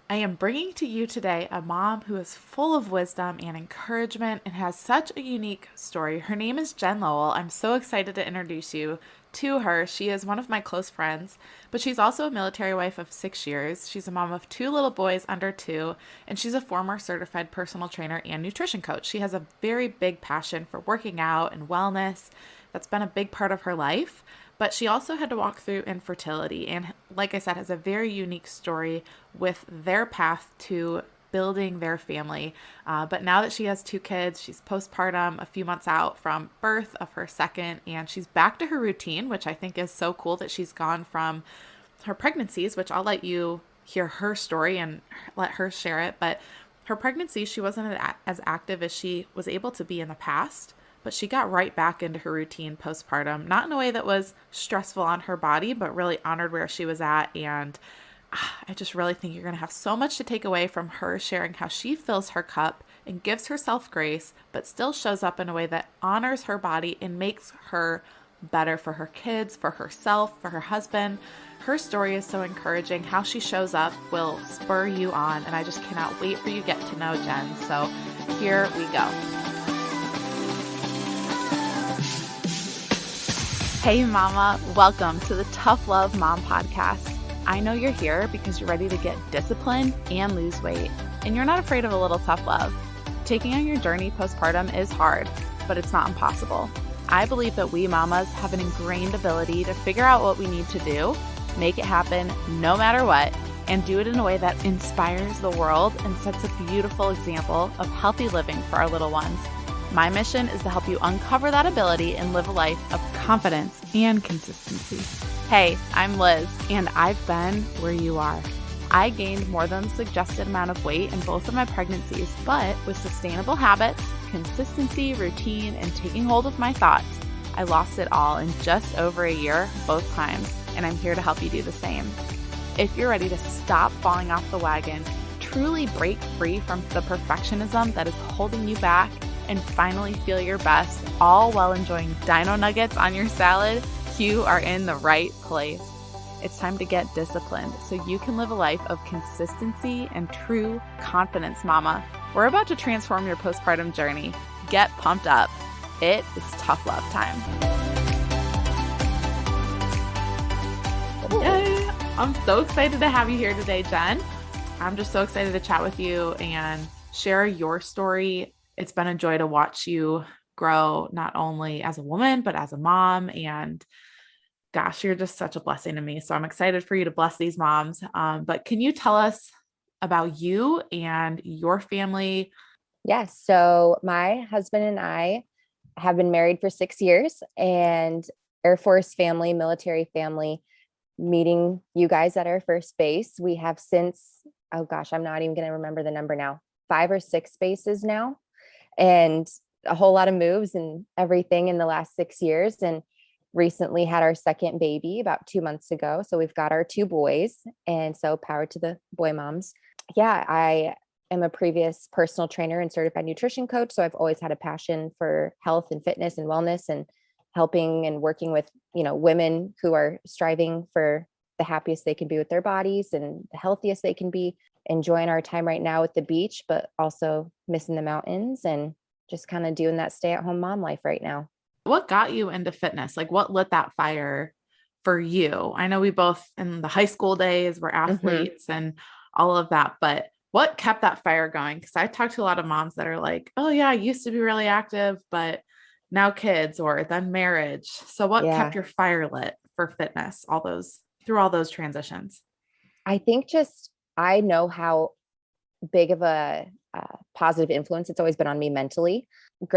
I am bringing to you today a mom who is full of wisdom and encouragement and has such a unique story. Her name is Jen Lowell. I'm so excited to introduce you to her. She is one of my close friends, but she's also a military wife of 6 years. She's a mom of two little boys under 2, and she's a former certified personal trainer and nutrition coach. She has a very big passion for working out and wellness. That's been a big part of her life. But she also had to walk through infertility and, like I said, has a very unique story with their path to building their family. But now that she has 2 kids, she's postpartum, a few months out from birth of her second, and she's back to her routine, which I think is so cool that she's gone from her pregnancies, which I'll let you hear her story and let her share it. But her pregnancy, she wasn't as active as she was able to be in the past. But she got right back into her routine postpartum, not in a way that was stressful on her body, but really honored where she was at. And I just really think you're going to have so much to take away from her sharing how she fills her cup and gives herself grace, but still shows up in a way that honors her body and makes her better for her kids, for herself, for her husband. Her story is so encouraging. How she shows up will spur you on. And I just cannot wait for you to get to know Jen. So here we go. Hey mama, welcome to the Tough Love Mom podcast. I know you're here because you're ready to get disciplined and lose weight, and you're not afraid of a little tough love. Taking on your journey postpartum is hard, but it's not impossible. I believe that we mamas have an ingrained ability to figure out what we need to do, make it happen no matter what, and do it in a way that inspires the world and sets a beautiful example of healthy living for our little ones. My mission is to help you uncover that ability and live a life of confidence and consistency. Hey, I'm Liz, and I've been where you are. I gained more than the suggested amount of weight in both of my pregnancies, but with sustainable habits, consistency, routine, and taking hold of my thoughts, I lost it all in just over a year, both times, and I'm here to help you do the same. If you're ready to stop falling off the wagon, truly break free from the perfectionism that is holding you back, and finally feel your best, all while enjoying dino nuggets on your salad, you are in the right place. It's time to get disciplined so you can live a life of consistency and true confidence, mama. We're about to transform your postpartum journey. Get pumped up. It is tough love time. Yay! I'm so excited to have you here today, Jen. I'm just so excited to chat with you and share your story. It's been a joy to watch you grow, not only as a woman, but as a mom. And gosh, you're just such a blessing to me. So I'm excited for you to bless these moms. But can you tell us about you and your family? Yes. So my husband and I have been married for 6 years, and Air Force family, military family, meeting you guys at our first base. We have since, oh gosh, I'm not even going to remember the number now, 5 or 6 bases now, and a whole lot of moves and everything in the last 6 years. And recently had our second baby about 2 months ago. So we've got our 2 boys, and so power to the boy moms. Yeah, I am a previous personal trainer and certified nutrition coach. So I've always had a passion for health and fitness and wellness, and helping and working with, women who are striving for the happiest they can be with their bodies and the healthiest they can be, enjoying our time right now at the beach, but also missing the mountains and just kind of doing that stay-at-home mom life right now. What got you into fitness? Like what lit that fire for you? I know we both in the high school days were athletes and all of that, but what kept that fire going? Because I talked to a lot of moms that are like, oh yeah, I used to be really active, but now kids or then marriage. So what kept your fire lit for fitness through all those transitions? I think I know how big of a positive influence it's always been on me mentally.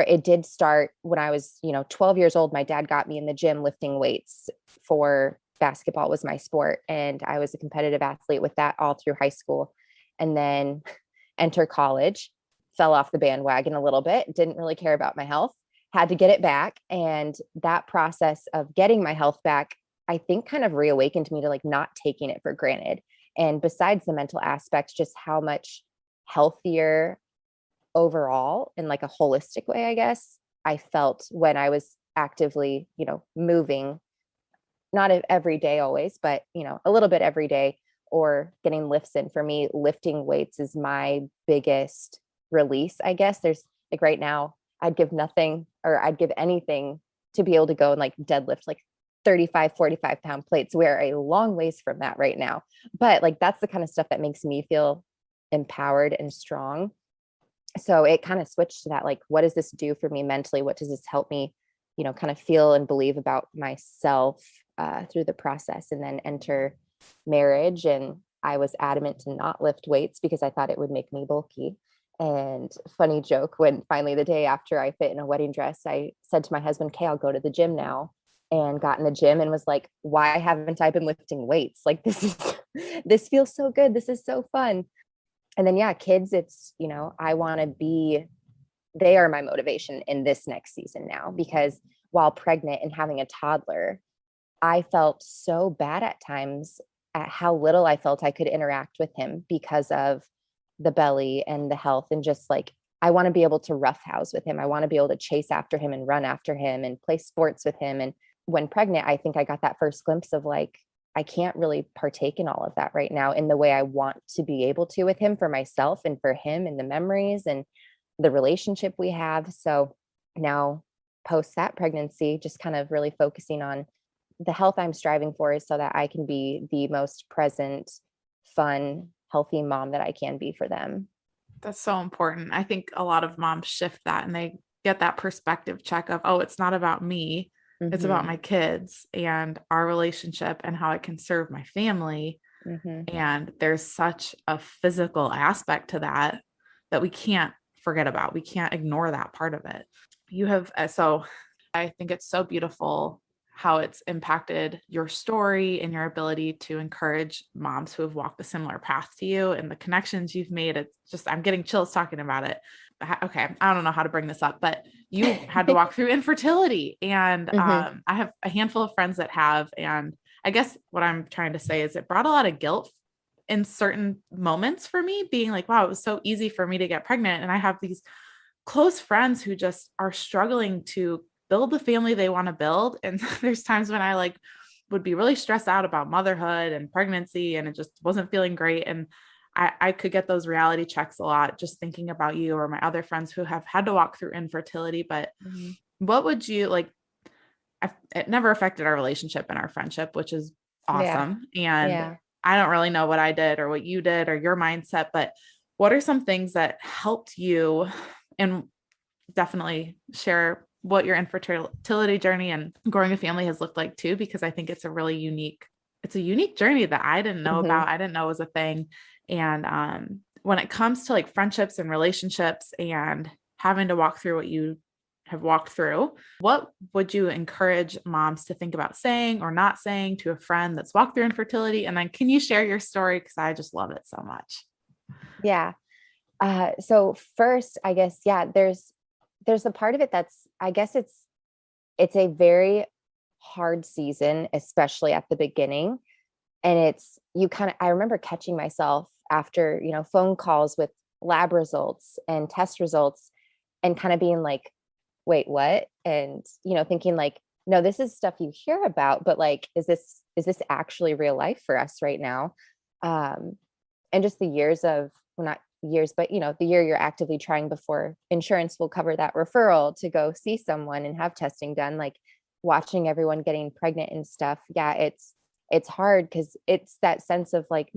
It did start when I was, 12 years old. My dad got me in the gym lifting weights for basketball was my sport. And I was a competitive athlete with that all through high school. And then enter college, fell off the bandwagon a little bit, didn't really care about my health, had to get it back. And that process of getting my health back, I think kind of reawakened me to like not taking it for granted. And besides the mental aspects, just how much healthier overall in like a holistic way, I guess, I felt when I was actively, moving, not every day always, but, a little bit every day or getting lifts in. For me, lifting weights is my biggest release, I guess. There's like right now, I'd give nothing or I'd give anything to be able to go and like deadlift like 35, 45-pound plates. We're a long ways from that right now. But like that's the kind of stuff that makes me feel empowered and strong. So it kind of switched to that, like, what does this do for me mentally? What does this help me, kind of feel and believe about myself through the process, and then enter marriage. And I was adamant to not lift weights because I thought it would make me bulky. And funny joke, when finally the day after I fit in a wedding dress, I said to my husband, okay, I'll go to the gym now, and got in the gym and was like, why haven't I been lifting weights? Like this feels so good. This is so fun. And then, yeah, kids, it's, I want to be, they are my motivation in this next season now, because while pregnant and having a toddler, I felt so bad at times at how little I felt I could interact with him because of the belly and the health. And just like, I want to be able to roughhouse with him. I want to be able to chase after him and run after him and play sports with him. And when pregnant, I think I got that first glimpse of like, I can't really partake in all of that right now in the way I want to be able to with him, for myself and for him, and the memories and the relationship we have. So now, post that pregnancy, just kind of really focusing on the health I'm striving for, is so that I can be the most present, fun, healthy mom that I can be for them. That's so important. I think a lot of moms shift that and they get that perspective check of, oh, it's not about me. It's about my kids and our relationship and how it can serve my family. And there's such a physical aspect to that that we can't forget about. We can't ignore that part of it. So I think it's so beautiful how it's impacted your story and your ability to encourage moms who have walked a similar path to you, and the connections you've made. It's just, I'm getting chills talking about it. Okay, I don't know how to bring this up, but you had to walk through infertility, and I have a handful of friends that have, and I guess what I'm trying to say is it brought a lot of guilt in certain moments for me, being like, wow, it was so easy for me to get pregnant. And I have these close friends who just are struggling to build the family they want to build. And there's times when I like would be really stressed out about motherhood and pregnancy, and it just wasn't feeling great. And I could get those reality checks a lot just thinking about you or my other friends who have had to walk through infertility. But what would you like? It never affected our relationship and our friendship, which is awesome. And I don't really know what I did or what you did or your mindset, but what are some things that helped you? And definitely share what your infertility journey and growing a family has looked like too, because I think it's a unique journey that I didn't know about. I didn't know it was a thing. And when it comes to like friendships and relationships and having to walk through what you have walked through, what would you encourage moms to think about saying or not saying to a friend that's walked through infertility? And then can you share your story? Because I just love it so much. Yeah. So first, I guess, there's a part of it that's, I guess it's a very hard season, especially at the beginning. And I remember catching myself after, phone calls with lab results and test results, and kind of being like, wait, what? And, thinking like, no, this is stuff you hear about, but like, is this actually real life for us right now? And just the years of, well, not years, but the year you're actively trying before insurance will cover that referral to go see someone and have testing done, like watching everyone getting pregnant and stuff. Yeah, it's hard because it's that sense of like,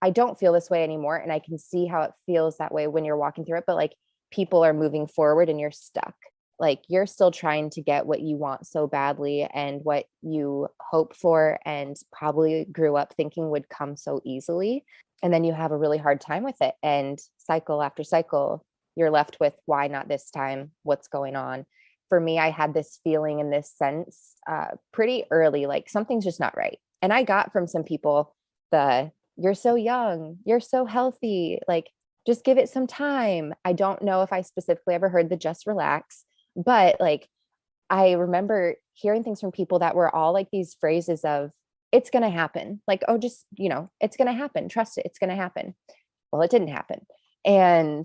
I don't feel this way anymore. And I can see how it feels that way when you're walking through it, but like people are moving forward and you're stuck. Like you're still trying to get what you want so badly and what you hope for and probably grew up thinking would come so easily. And then you have a really hard time with it. And cycle after cycle, you're left with, why not this time? What's going on? For me, I had this feeling in this sense pretty early, like something's just not right. And I got from some people you're so young, you're so healthy, like just give it some time. I don't know if I specifically ever heard the just relax, but like I remember hearing things from people that were all like these phrases of, it's going to happen. Like, oh, just, it's going to happen. Trust it. It's going to happen. Well, it didn't happen. And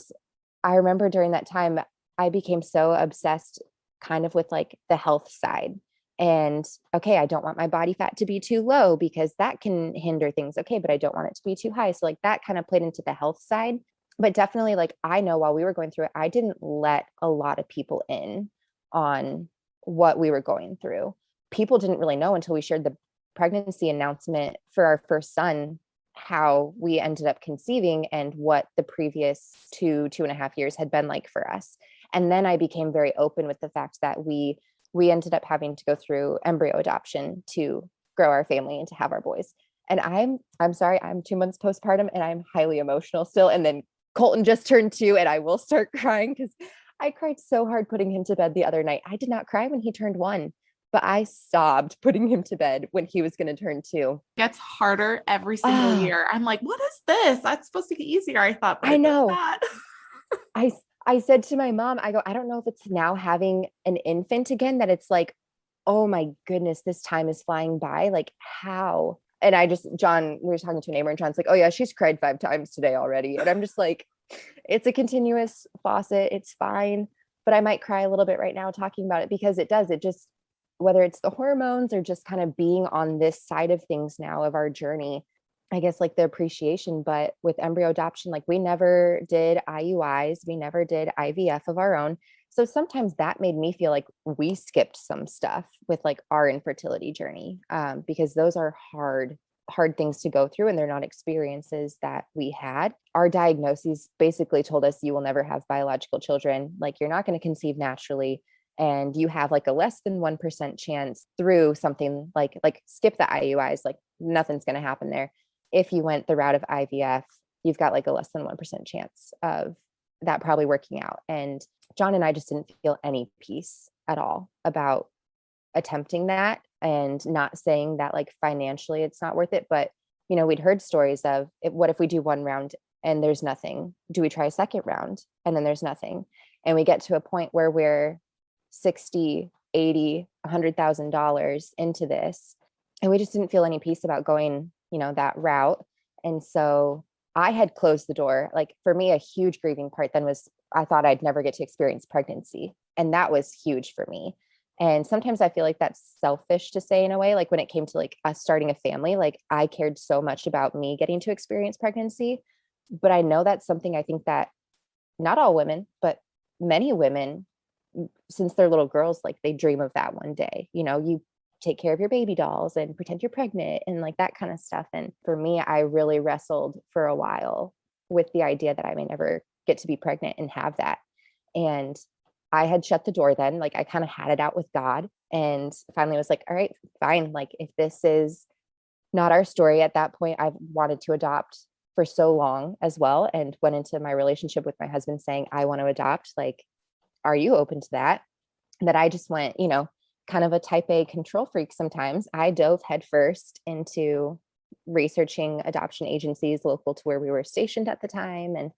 I remember during that time, I became so obsessed kind of with like the health side. And okay, I don't want my body fat to be too low because that can hinder things. Okay, but I don't want it to be too high. So like that kind of played into the health side. But definitely, like, I know while we were going through it, I didn't let a lot of people in on what we were going through. People didn't really know until we shared the pregnancy announcement for our first son, how we ended up conceiving and what the previous 2.5 years had been like for us. And then I became very open with the fact that we ended up having to go through embryo adoption to grow our family and to have our boys. And I'm sorry, I'm 2 months postpartum and I'm highly emotional still. And then Colton just turned 2 and I will start crying because I cried so hard putting him to bed the other night. I did not cry when he turned 1, but I sobbed putting him to bed when he was going to turn 2. Gets harder every single Ah, year. I'm like, what is this? That's supposed to get easier, I thought, but I it does know. not. I said to my mom, I go, I don't know if it's now having an infant again that it's like, oh my goodness, this time is flying by. Like, how? And John, we were talking to a neighbor and John's like, oh yeah, she's cried 5 times today already. And I'm just like, it's a continuous faucet. It's fine. But I might cry a little bit right now talking about it because it just, whether it's the hormones or just kind of being on this side of things now of our journey, I guess like the appreciation. But with embryo adoption, like we never did IUIs, we never did IVF of our own. So sometimes that made me feel like we skipped some stuff with like our infertility journey, because those are hard things to go through and they're not experiences that we had. Our diagnoses basically told us you will never have biological children, like you're not going to conceive naturally, and you have like a less than 1% chance through something like skip the IUIs, like nothing's going to happen there. If you went the route of IVF, you've got like a less than 1% chance of that probably working out. And John and I just didn't feel any peace at all about attempting that, and not saying that like financially it's not worth it. But, we'd heard stories of what if we do one round and there's nothing? Do we try a second round? And then there's nothing. And we get to a point where we're 60, 80, $100,000 into this. And we just didn't feel any peace about going, that route. And so I had closed the door. Like for me, a huge grieving part then was I thought I'd never get to experience pregnancy. And that was huge for me. And sometimes I feel like that's selfish to say in a way, like when it came to like us starting a family, like I cared so much about me getting to experience pregnancy. But I know that's something I think that not all women, but many women, since they're little girls, like they dream of that one day. You take care of your baby dolls and pretend you're pregnant and like that kind of stuff. And for me, I really wrestled for a while with the idea that I may never get to be pregnant and have that. And I had shut the door then, like I kind of had it out with God, and finally was like, all right, fine. Like if this is not our story at that point, I've wanted to adopt for so long as well, and went into my relationship with my husband saying, I want to adopt. Like, are you open to that? That I just went, kind of a type A control freak sometimes. I dove headfirst into researching adoption agencies local to where we were stationed at the time and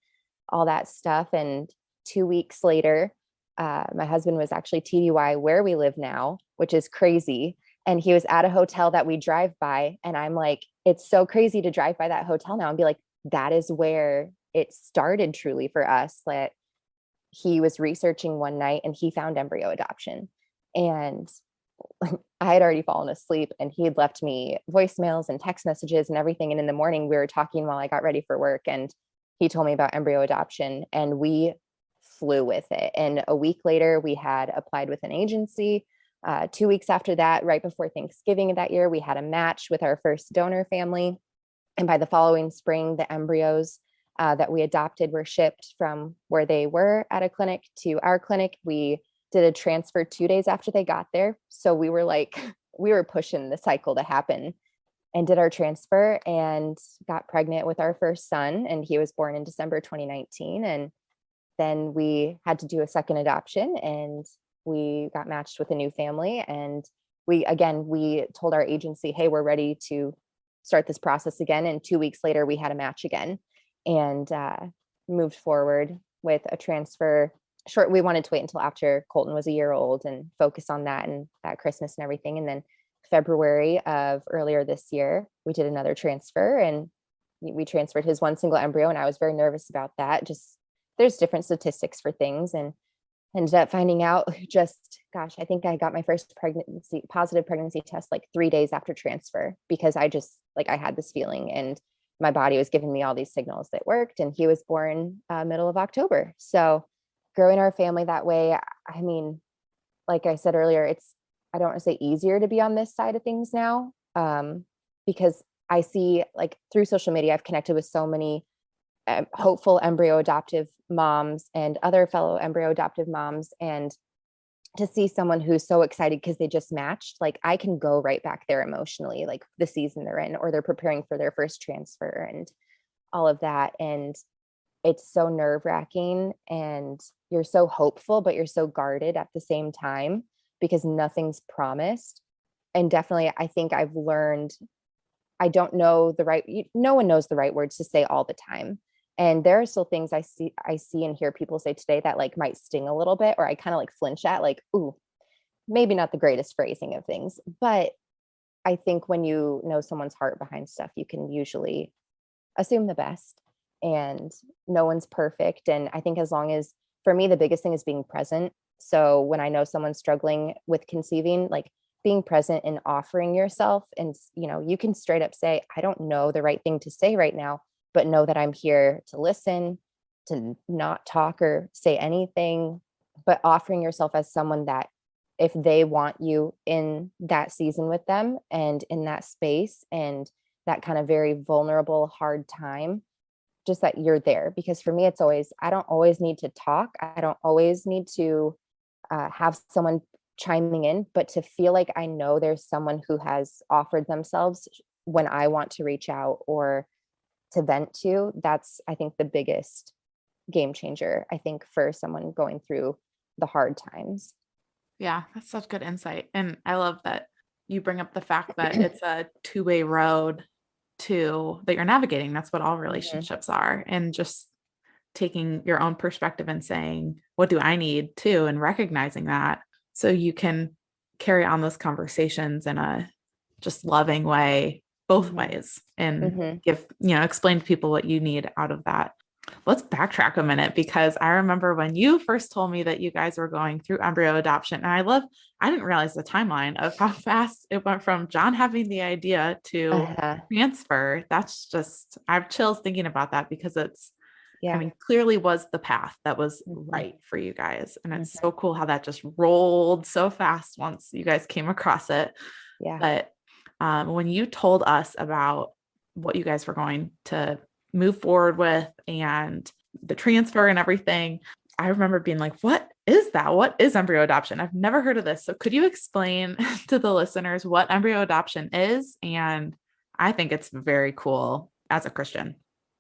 all that stuff. And 2 weeks later, my husband was actually TDY where we live now, which is crazy. And he was at a hotel that we drive by. And I'm like, it's so crazy to drive by that hotel now and be like, that is where it started truly for us. That he was researching one night and he found embryo adoption. And I had already fallen asleep and he had left me voicemails and text messages and everything. And in the morning, we were talking while I got ready for work. And he told me about embryo adoption and we flew with it. And a week later, we had applied with an agency. 2 weeks after that, right before Thanksgiving of that year, we had a match with our first donor family. And by the following spring, the embryos that we adopted were shipped from where they were at a clinic to our clinic. We did a transfer 2 days after they got there. So we were pushing the cycle to happen, and did our transfer and got pregnant with our first son. And he was born in December 2019. And then we had to do a second adoption and we got matched with a new family. And we told our agency, hey, we're ready to start this process again. And 2 weeks later, we had a match again and moved forward with a transfer. We wanted to wait until after Colton was a year old and focus on that and that Christmas and everything. And then February of earlier this year, we did another transfer and we transferred his one single embryo. And I was very nervous about that. Just there's different statistics for things. And Ended up finding out just, gosh, I think I got my first positive pregnancy test like 3 days after transfer, because I just like, I had this feeling and my body was giving me all these signals that worked. And he was born middle of October. So growing our family that way, I mean, like I said earlier, I don't want to say easier to be on this side of things now, because I see, like, through social media, I've connected with so many hopeful embryo adoptive moms and other fellow embryo adoptive moms. And to see someone who's so excited because they just matched, like, I can go right back there emotionally, like the season they're in, or they're preparing for their first transfer and all of that. And it's so nerve-wracking, and you're so hopeful, but you're so guarded at the same time because nothing's promised. And definitely, I think I've learned, I don't know no one knows the right words to say all the time. And there are still things I see and hear people say today that like might sting a little bit, or I kind of like flinch at, like, ooh, maybe not the greatest phrasing of things. But I think when you know someone's heart behind stuff, you can usually assume the best, and no one's perfect. And I think as long as, for me, the biggest thing is being present. So when I know someone's struggling with conceiving, like being present and offering yourself, and, you can straight up say, I don't know the right thing to say right now, but know that I'm here to listen, to not talk or say anything, but offering yourself as someone that, if they want you in that season with them and in that space and that kind of very vulnerable, hard time, just that you're there. Because for me, it's always, I don't always need to talk. I don't always need to have someone chiming in, but to feel like I know there's someone who has offered themselves when I want to reach out or to vent to, that's, I think, the biggest game changer, I think, for someone going through the hard times. Yeah, that's such good insight. And I love that you bring up the fact that it's a two-way road that you're navigating. That's what all Mhm. relationships are. And just taking your own perspective and saying, what do I need too? And recognizing that so you can carry on those conversations in a just loving way, both Mhm. ways, and Mhm. explain to people what you need out of that. Let's backtrack a minute, because I remember when you first told me that you guys were going through embryo adoption, and I didn't realize the timeline of how fast it went from John having the idea to Uh-huh. transfer. That's just, I have chills thinking about that, because I Yeah. mean, clearly was the path that was Mhm. right for you guys. And it's Mhm. so cool how that just rolled so fast once you guys came across it. Yeah. But when you told us about what you guys were going to move forward with and the transfer and everything, I remember being like, what is that? What is embryo adoption? I've never heard of this. So could you explain to the listeners what embryo adoption is? And I think it's very cool as a Christian,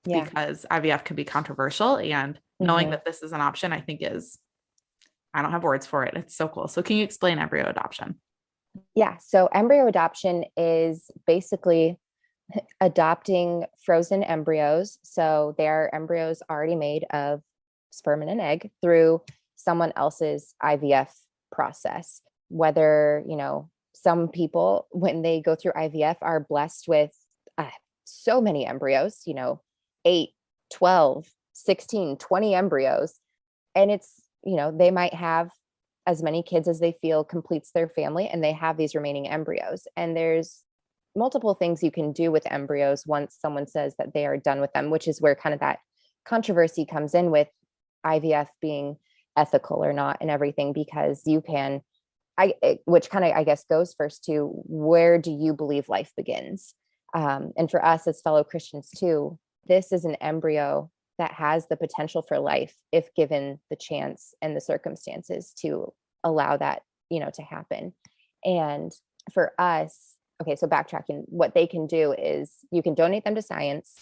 Yeah. because IVF can be controversial, and knowing Mhm. that this is an option, I think I don't have words for it. It's so cool. So can you explain embryo adoption? Yeah. So embryo adoption is basically adopting frozen embryos. So they're embryos already made of sperm and an egg through someone else's IVF process. Whether, some people, when they go through IVF, are blessed with uh, so many embryos, 8, 12, 16, 20 embryos. And it's, they might have as many kids as they feel completes their family, and they have these remaining embryos. And there's multiple things you can do with embryos once someone says that they are done with them, which is where kind of that controversy comes in with IVF being ethical or not and everything, because you can, which kind of, I guess, goes first to, where do you believe life begins? And for us as fellow Christians too, this is an embryo that has the potential for life if given the chance and the circumstances to allow that, to happen. And for us, okay, so backtracking, what they can do is you can donate them to science.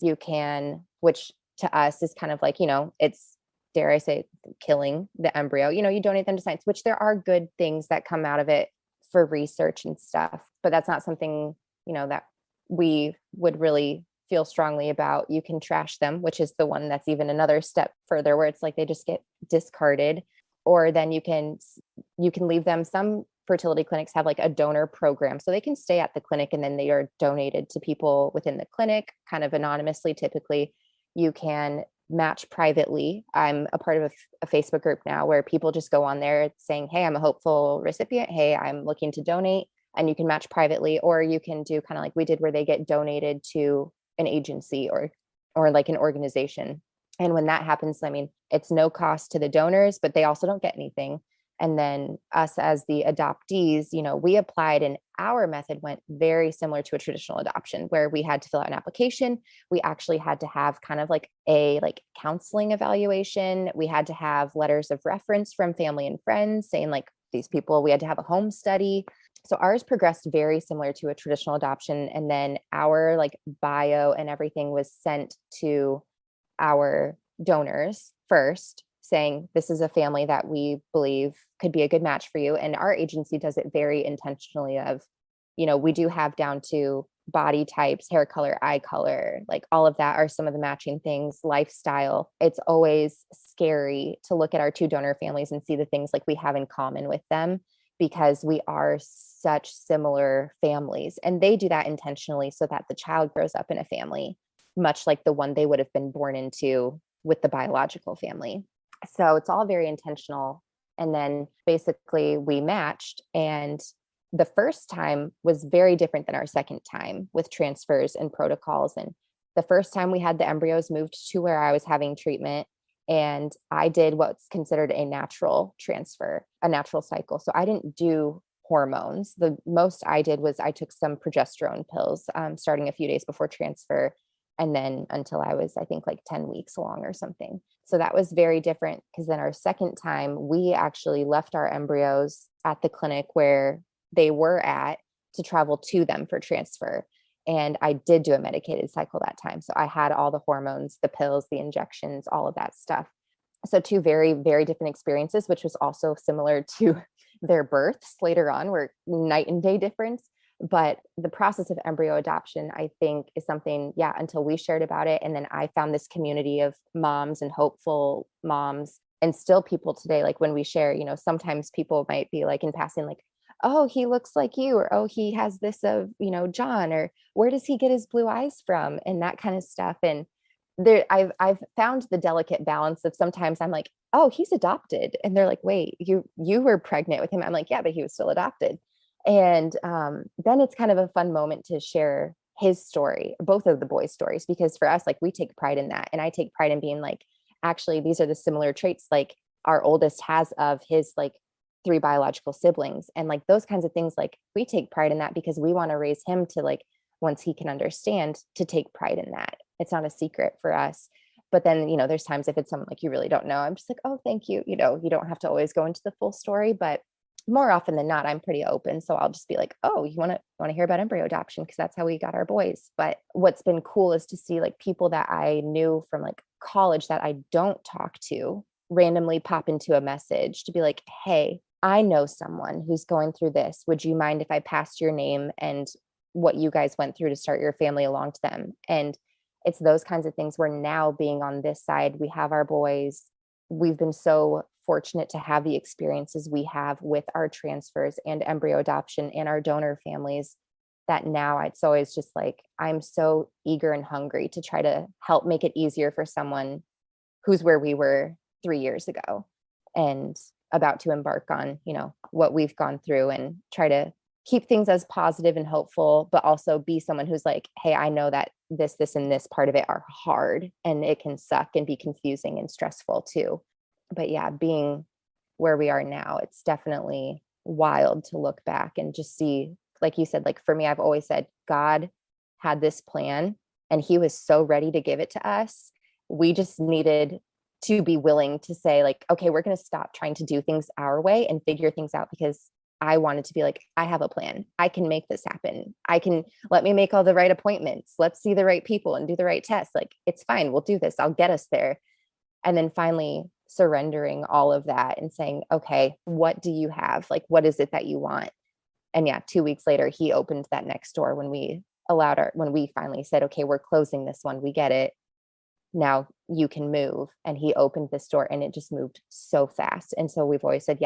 You can, which to us is kind of like, it's, dare I say, killing the embryo. You donate them to science, which there are good things that come out of it for research and stuff, but that's not something, that we would really feel strongly about. You can trash them, which is the one that's even another step further, where it's like they just get discarded. Or then you can leave them. Some fertility clinics have like a donor program, so they can stay at the clinic and then they are donated to people within the clinic, kind of anonymously. Typically, you can match privately. I'm a part of a Facebook group now where people just go on there saying, hey, I'm a hopeful recipient. Hey, I'm looking to donate. And you can match privately, or you can do kind of like we did where they get donated to an agency or like an organization. And when that happens, I mean, it's no cost to the donors, but they also don't get anything. And then us as the adoptees, we applied, and our method went very similar to a traditional adoption where we had to fill out an application. We actually had to have kind of like a counseling evaluation. We had to have letters of reference from family and friends saying like these people, we had to have a home study. So ours progressed very similar to a traditional adoption. And then our bio and everything was sent to our donors first, saying this is a family that we believe could be a good match for you. And our agency does it very intentionally of, we do have down to body types, hair color, eye color, like all of that are some of the matching things, lifestyle. It's always scary to look at our two donor families and see the things like we have in common with them, because we are such similar families. And they do that intentionally so that the child grows up in a family much like the one they would have been born into with the biological family. So it's all very intentional. And then basically we matched, and the first time was very different than our second time with transfers and protocols. And the first time we had the embryos moved to where I was having treatment, and I did what's considered a natural transfer, a natural cycle. So I didn't do hormones. The most I did was I took some progesterone pills starting a few days before transfer, and then until I was, I think, like 10 weeks along or something. So that was very different, because then our second time, we actually left our embryos at the clinic where they were at to travel to them for transfer. And I did do a medicated cycle that time. So I had all the hormones, the pills, the injections, all of that stuff. So two very, very different experiences, which was also similar to their births later on, were night and day difference. But the process of embryo adoption, I think, is something, until we shared about it. And then I found this community of moms and hopeful moms, and still people today, like when we share, sometimes people might be like in passing, like, oh, he looks like you, or, oh, he has this of, John, or where does he get his blue eyes from? And that kind of stuff. And there, I've found the delicate balance of sometimes I'm like, oh, he's adopted. And they're like, wait, you were pregnant with him. I'm like, yeah, but he was still adopted. And then it's kind of a fun moment to share his story, both of the boys' stories, because for us, like, we take pride in that. And I take pride in being like, actually, these are the similar traits like our oldest has of his like 3 biological siblings, and like those kinds of things. Like, we take pride in that because we want to raise him to, like, once he can understand, to take pride in that. It's not a secret for us. But then, there's times if it's someone like you really don't know, I'm just like, oh, thank you. You don't have to always go into the full story, but more often than not, I'm pretty open. So I'll just be like, oh, you want to hear about embryo adoption? Because that's how we got our boys. But what's been cool is to see like people that I knew from like college that I don't talk to randomly pop into a message to be like, hey, I know someone who's going through this. Would you mind if I passed your name and what you guys went through to start your family along to them? And it's those kinds of things where now, being on this side, we have our boys. We've been so fortunate to have the experiences we have with our transfers and embryo adoption and our donor families, that now it's always just like, I'm so eager and hungry to try to help make it easier for someone who's where we were 3 years ago and about to embark on, what we've gone through, and try to keep things as positive and hopeful, but also be someone who's like, hey, I know that this, and this part of it are hard, and it can suck and be confusing and stressful too. But yeah, being where we are now, it's definitely wild to look back and just see, like you said, like for me, I've always said God had this plan and he was so ready to give it to us. We just needed to be willing to say like, okay, we're going to stop trying to do things our way and figure things out, because I wanted to be like, I have a plan. I can make this happen. Let me make all the right appointments. Let's see the right people and do the right tests. Like, it's fine. We'll do this. I'll get us there. And then finally surrendering all of that and saying, okay, what do you have? Like, what is it that you want? And 2 weeks later, he opened that next door when we finally said, okay, we're closing this one. We get it. Now you can move. And he opened this door, and it just moved so fast. And so we've always said,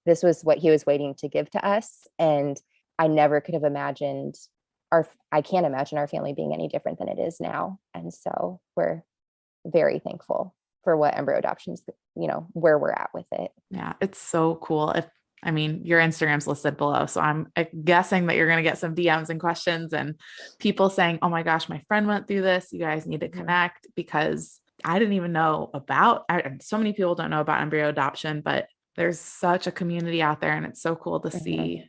this was what he was waiting to give to us. And I never could have imagined I can't imagine our family being any different than it is now. And so we're very thankful for what embryo adoptions, where we're at with it. Yeah, it's so cool. Your Instagram's listed below, so I'm guessing that you're going to get some DMs and questions and people saying, oh my gosh, my friend went through this. You guys need to connect, because I didn't even know so many people don't know about embryo adoption, but there's such a community out there, and it's so cool to see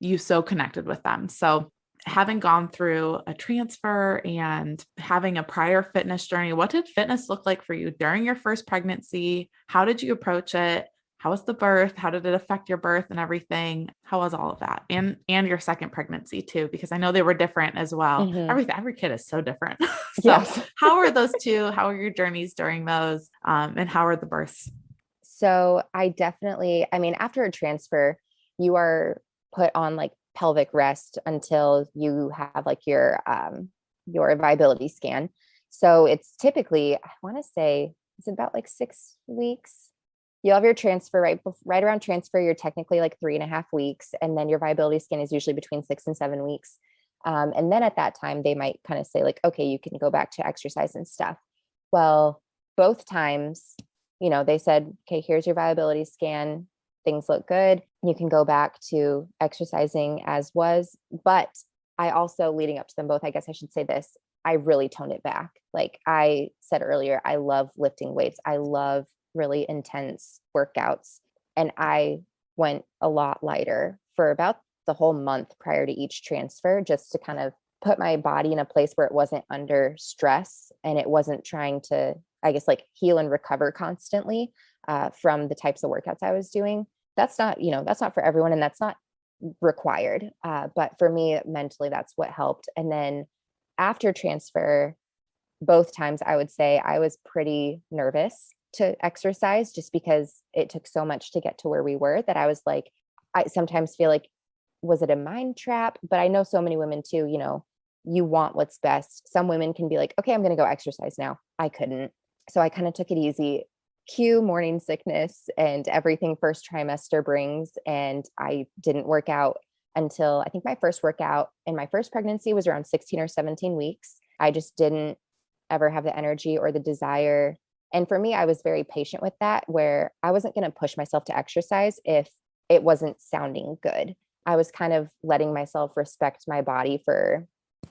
you so connected with them. So having gone through a transfer and having a prior fitness journey, what did fitness look like for you during your first pregnancy? How did you approach it? How was the birth? How did it affect your birth and everything? How was all of that? And your second pregnancy too, because I know they were different as well. Every kid is so different. So Yes. how were those two? How were your journeys during those? And how were the births? So after a transfer, you are put on like pelvic rest until you have like your viability scan. So it's typically, I want to say it's about like 6 weeks. You'll have your transfer right around transfer. You're technically like 3.5 weeks. And then your viability scan is usually between 6 and 7 weeks. And then at that time, they might kind of say like, okay, you can go back to exercise and stuff. Well, both times, they said, okay, here's your viability scan. Things look good. You can go back to exercising as was. But I also, leading up to them both, I guess I should say this, I really toned it back. Like I said earlier, I love lifting weights. I love really intense workouts. And I went a lot lighter for about the whole month prior to each transfer, just to kind of put my body in a place where it wasn't under stress and it wasn't trying to, I guess, like heal and recover constantly from the types of workouts I was doing. That's not for everyone, and that's not required. But for me, mentally, that's what helped. And then after transfer, both times I would say I was pretty nervous to exercise, just because it took so much to get to where we were, that I was like, I sometimes feel like, was it a mind trap? But I know so many women too, you want what's best. Some women can be like, okay, I'm going to go exercise now. I couldn't. So I kind of took it easy. Cue morning sickness and everything first trimester brings. And I didn't work out until, I think my first workout in my first pregnancy was around 16 or 17 weeks. I just didn't ever have the energy or the desire. And for me, I was very patient with that, where I wasn't going to push myself to exercise if it wasn't sounding good. I was kind of letting myself respect my body for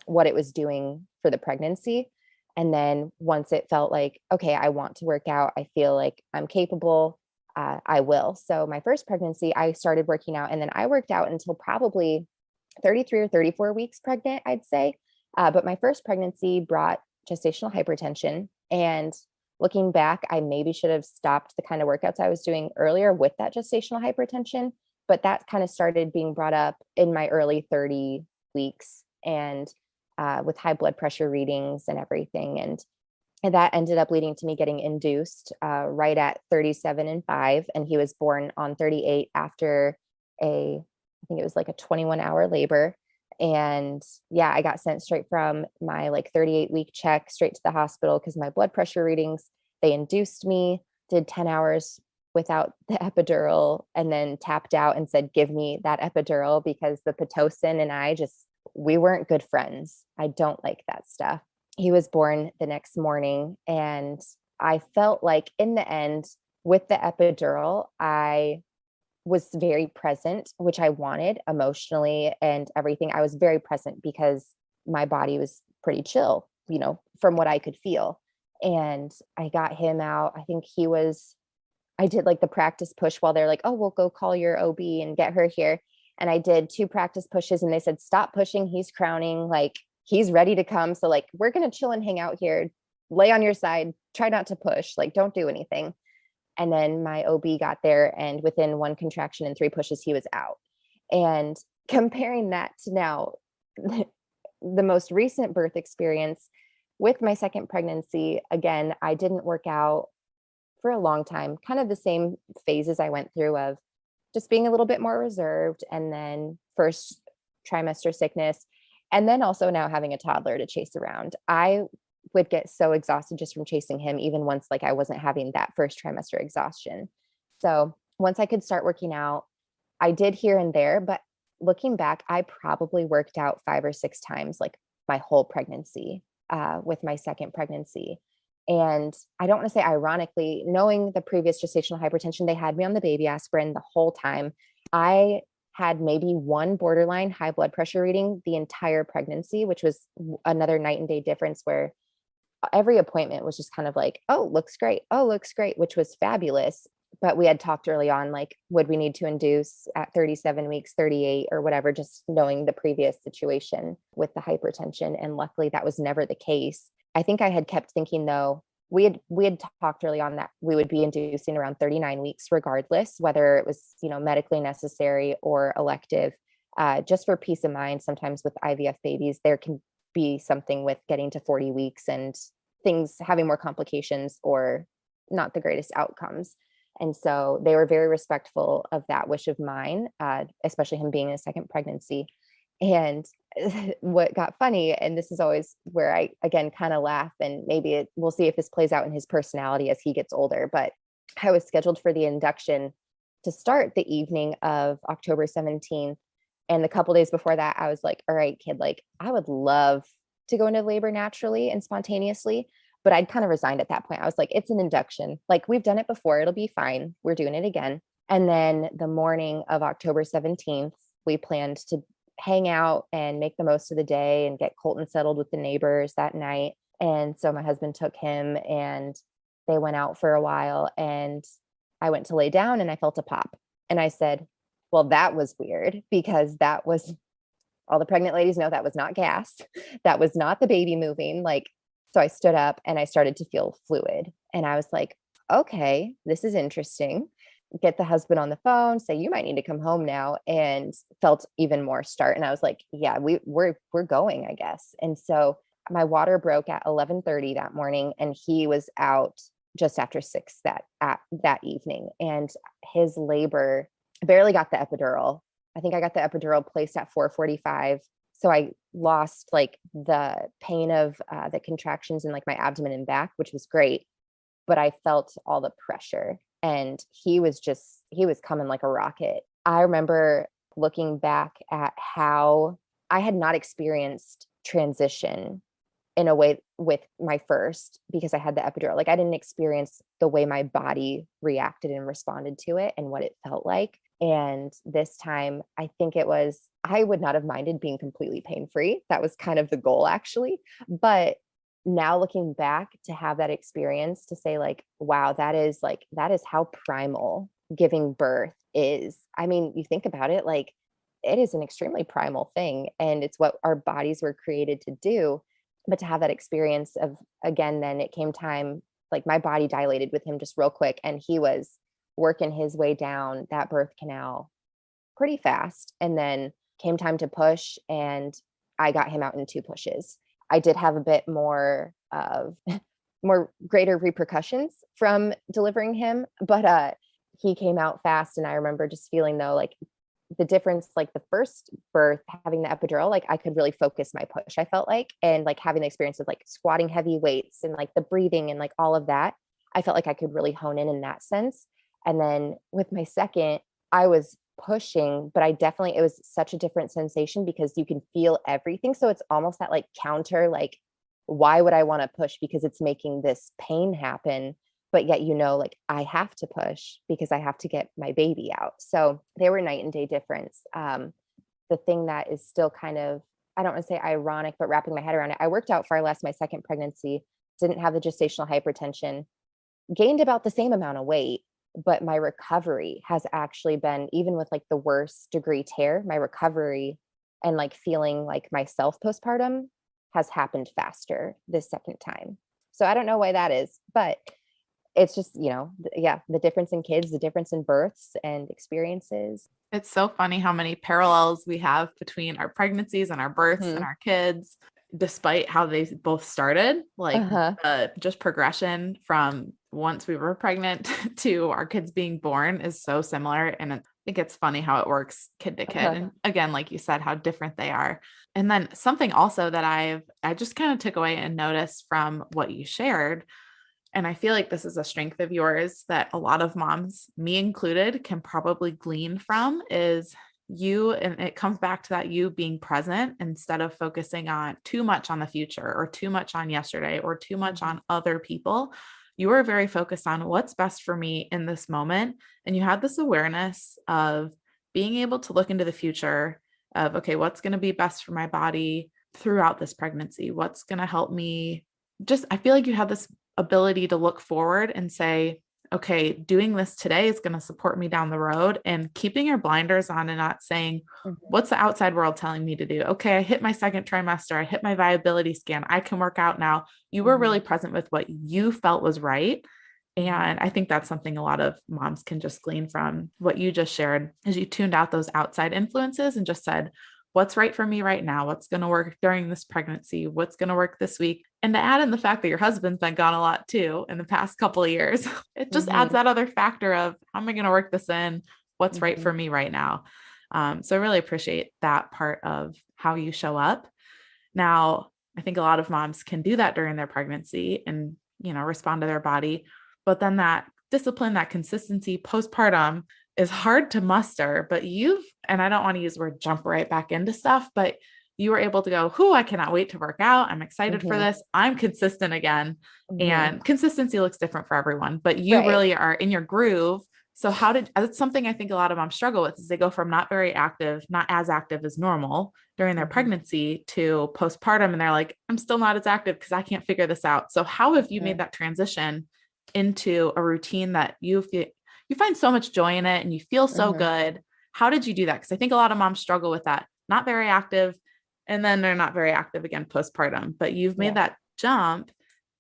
what it was doing for the pregnancy. And then once it felt like, okay, I want to work out, I feel like I'm capable, I will. So my first pregnancy, I started working out, and then I worked out until probably 33 or 34 weeks pregnant, I'd say. But my first pregnancy brought gestational hypertension. And looking back, I maybe should have stopped the kind of workouts I was doing earlier with that gestational hypertension. But that kind of started being brought up in my early 30 weeks, and with high blood pressure readings and everything. And that ended up leading to me getting induced right at 37 and 5. And he was born on 38 after I think it was like a 21-hour labor. And yeah, I got sent straight from my like 38-week check straight to the hospital because my blood pressure readings. They induced me, did 10 hours without the epidural, and then tapped out and said, give me that epidural, because the Pitocin and we weren't good friends. I don't like that stuff. He was born the next morning, and I felt like in the end with the epidural, I was very present, which I wanted emotionally and everything. I was very present because my body was pretty chill, from what I could feel. And I got him out. I did like the practice push while they're like, oh, we'll go call your OB and get her here. And I did 2 practice pushes, and they said, stop pushing. He's crowning. Like, he's ready to come. So like, we're going to chill and hang out here, lay on your side, try not to push, like, don't do anything. And then my OB got there, and within 1 contraction and 3 pushes, he was out. And comparing that to now, the most recent birth experience with my second pregnancy, again, I didn't work out for a long time, kind of the same phases I went through of just being a little bit more reserved, and then first trimester sickness, and then also now having a toddler to chase around. I would get so exhausted just from chasing him, even once like I wasn't having that first trimester exhaustion. So once I could start working out, I did here and there, but looking back, I probably worked out 5 or 6 times like my whole pregnancy with my second pregnancy. And I don't want to say ironically, knowing the previous gestational hypertension, they had me on the baby aspirin the whole time. I had maybe one borderline high blood pressure reading the entire pregnancy, which was another night and day difference, where every appointment was just kind of like, oh, looks great. Oh, looks great, which was fabulous. But we had talked early on, like, would we need to induce at 37 weeks, 38 or whatever, just knowing the previous situation with the hypertension. And luckily that was never the case. I think I had kept thinking though, we had talked early on that we would be inducing around 39 weeks, regardless, whether it was, medically necessary or elective, just for peace of mind. Sometimes with IVF babies, there can be something with getting to 40 weeks and things having more complications or not the greatest outcomes. And so they were very respectful of that wish of mine, especially him being in a second pregnancy. And what got funny, and this is always where I, again, kind of laugh, and maybe we'll see if this plays out in his personality as he gets older, but I was scheduled for the induction to start the evening of October 17th. And the couple days before that, I was like, all right, kid, like, I would love to go into labor naturally and spontaneously, but I'd kind of resigned at that point. I was like, it's an induction. Like, we've done it before. It'll be fine. We're doing it again. And then the morning of October 17th, we planned to hang out and make the most of the day and get Colton settled with the neighbors that night. And so my husband took him and they went out for a while, and I went to lay down and I felt a pop. And I said, well, that was weird, because that was, all the pregnant ladies know, that was not gas. That was not the baby moving. Like, so I stood up and I started to feel fluid, and I was like, okay, this is interesting. Get the husband on the phone, say, you might need to come home now, and felt even more start. And I was like, yeah, we're going, I guess. And so my water broke at 11:30 that morning, and he was out just after 6 that evening. And his labor, barely got the epidural. I think I got the epidural placed at 4:45. So I lost like the pain of the contractions in like my abdomen and back, which was great. But I felt all the pressure, and he was coming like a rocket. I remember looking back at how I had not experienced transition in a way with my first, because I had the epidural. Like, I didn't experience the way my body reacted and responded to it and what it felt like. And this time, I think I would not have minded being completely pain-free. That was kind of the goal, actually. But now looking back, to have that experience, to say like, wow, that is how primal giving birth is. I mean, you think about it, like, it is an extremely primal thing, and it's what our bodies were created to do. But to have that experience of, again, then it came time, like my body dilated with him just real quick, and he was working his way down that birth canal pretty fast. And then came time to push, and I got him out in 2 pushes. I did have a bit more of greater repercussions from delivering him, but he came out fast. And I remember just feeling though, like the difference, like the first birth, having the epidural, like I could really focus my push, I felt like, and like having the experience of like squatting heavy weights and like the breathing and like all of that, I felt like I could really hone in that sense. And then with my second, I was pushing, but it was such a different sensation because you can feel everything. So it's almost that like counter, like, why would I want to push? Because it's making this pain happen. But yet, like I have to push because I have to get my baby out. So they were night and day difference. The thing that is still kind of, I don't want to say ironic, but wrapping my head around it, I worked out far less my second pregnancy, didn't have the gestational hypertension, gained about the same amount of weight, but my recovery has actually been, even with like the worst degree tear, my recovery and like feeling like myself postpartum has happened faster this second time. So I don't know why that is, but it's just, the difference in kids, the difference in births and experiences. It's so funny how many parallels we have between our pregnancies and our births and our kids, despite how they both started, like just progression from once we were pregnant to our kids being born is so similar. And I think it's funny how it works kid to kid. And again, like you said, how different they are. And then something also that I just kind of took away and noticed from what you shared, and I feel like this is a strength of yours that a lot of moms, me included, can probably glean from, is and it comes back to that you being present instead of focusing on too much on the future or too much on yesterday or too much on other people. You were very focused on what's best for me in this moment. And you had this awareness of being able to look into the future of, okay, what's going to be best for my body throughout this pregnancy? What's going to help me? I feel like you had this ability to look forward and say, okay, doing this today is going to support me down the road, and keeping your blinders on and not saying, what's the outside world telling me to do? Okay, I hit my second trimester. I hit my viability scan. I can work out now. You were really present with what you felt was right. And I think that's something a lot of moms can just glean from what you just shared, is you tuned out those outside influences and just said, what's right for me right now? What's going to work during this pregnancy? What's going to work this week? And to add in the fact that your husband's been gone a lot too in the past couple of years, it just adds that other factor of, how am I going to work this in? What's right for me right now? So I really appreciate that part of how you show up. Now, I think a lot of moms can do that during their pregnancy and, respond to their body. But then that discipline, that consistency postpartum is hard to muster. But and I don't want to use the word jump right back into stuff, but you were able to go, I cannot wait to work out. I'm excited for this. I'm consistent again. And consistency looks different for everyone, but you really are in your groove. So that's something I think a lot of moms struggle with, is they go from not very active, not as active as normal during their pregnancy, to postpartum. And they're like, I'm still not as active because I can't figure this out. So how have you made that transition into a routine that you find so much joy in it and you feel so good? How did you do that? Because I think a lot of moms struggle with that, not very active, and then they're not very active again postpartum. But you've made that jump